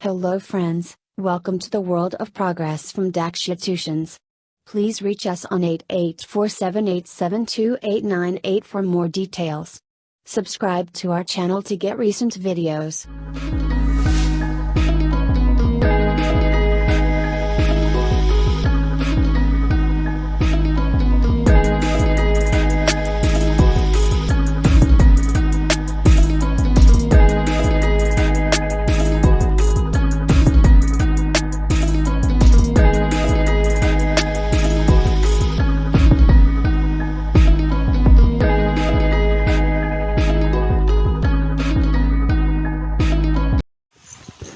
Hello friends, welcome to the world of progress from Dakshyata. Please reach us on 8847872898 for more details. Subscribe to our channel to get recent videos.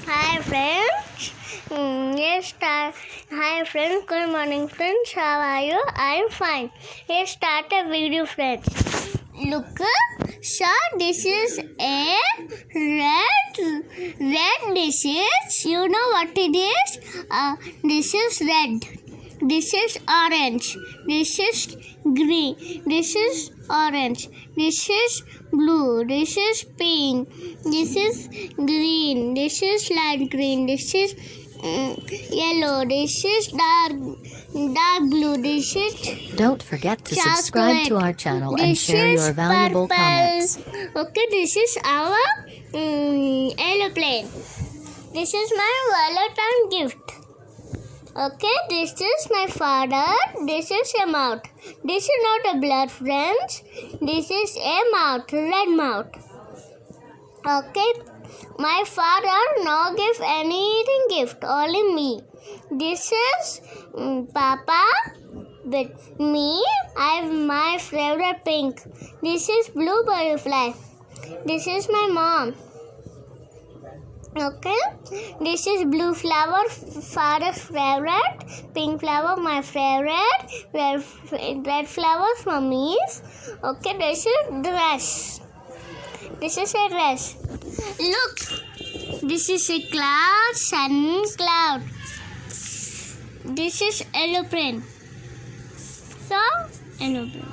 Hi friends. Hi friends. Good morning friends. How are you? I'm fine. Let's start a video friends. Look, so this is a red dishes. You know what it is? This is red. This is orange. This is green. This is orange. This is blue. This is pink. This is green. This is light green. This is yellow. This is dark blue. This is Don't forget to chocolate. subscribe to our channel and This share is your valuable purple. comments. Okay, this is our aeroplane. This is my Valentine gift. Okay, this is my father. This is a mouth. This is not a blood, friends. This is a mouth, red mouth. Okay, my father no give anything gift, only me. This is Papa with me. I have my favorite pink. This is blue butterfly. This is my mom. Okay, this is blue flower, father's favorite, pink flower, my favorite, red flowers, mommy's. Okay, this is dress. This is a dress. Look, this is a cloud, sun cloud. This is aeroplane. So, aeroplane.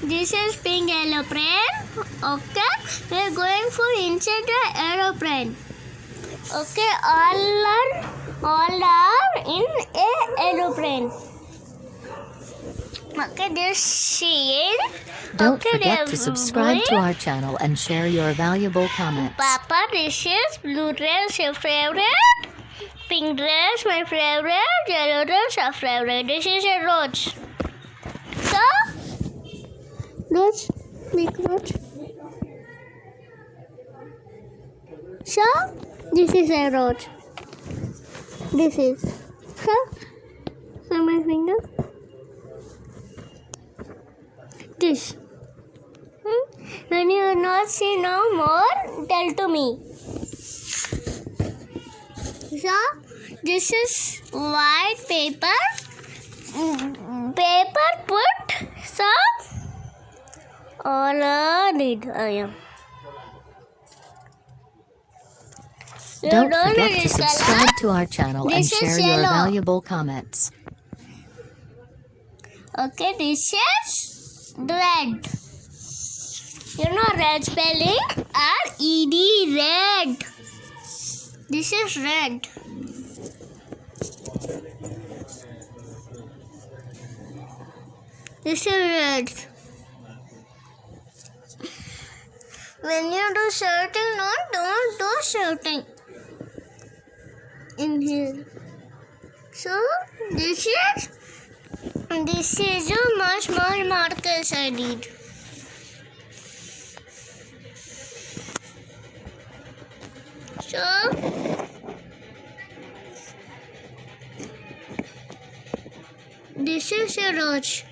This is pink aeroplane. Okay, we are going for inside the aeroplane. Okay, all are in a aeroplane. Okay, this scene. Don't Okay, forget to subscribe to our channel and share your valuable comments. Papa, this is blue dress, your favorite. Pink dress, my favorite. Yellow dress, your favorite. This is a rose. So, rose, big rose. So, this is a rose. This is. So my finger. This. When you not see no more, tell to me. So, this is white paper. Paper put some all on it. Don't forget to subscribe to our channel and This is share your yellow. valuable comments. Okay, this is red. You know red spelling? R-E-D, red. This is red. This is red. When you do shouting, no, don't do shouting in here. So this is a much more markers I need. So this is a rose.